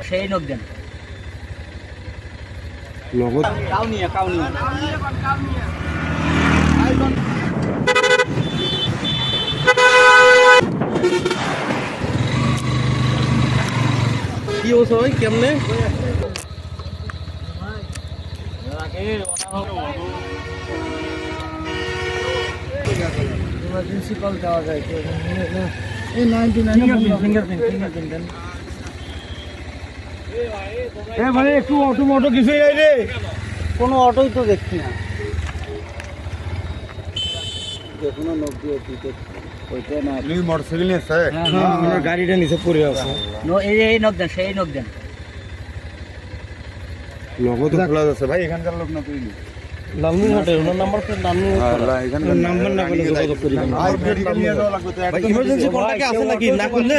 সেই নক দেন লগত কাউনিয়া কি হচ্ছে ভাই কেমনে ইমার্জেন্সি কল দেওয়া যায় এই 99 ফিঙ্গারপ্রিন্ট দেন এ ভাই একটু অটো কিছুই নাই রে কোনো অটোই তো দেখছি না দেখুন নক দিয়ে দিতে ওইটা না তুই মোটরসাইকেল নিয়ে আছে হ্যাঁ আমার গাড়িটা নিচে পড়ে আছে এই নক দেন সেই নক দেন লগত খোলা আছে ভাই এখানকার লোক না তুই লালমিন হাটে ওনার নাম্বার তো লালমিন এখানকার নাম্বার না করলে যোগাযোগ করি ভাই নিয়ে যাওয়া লাগবে তো ইমার্জেন্সি কন্টাক্টে আছে নাকি না করলে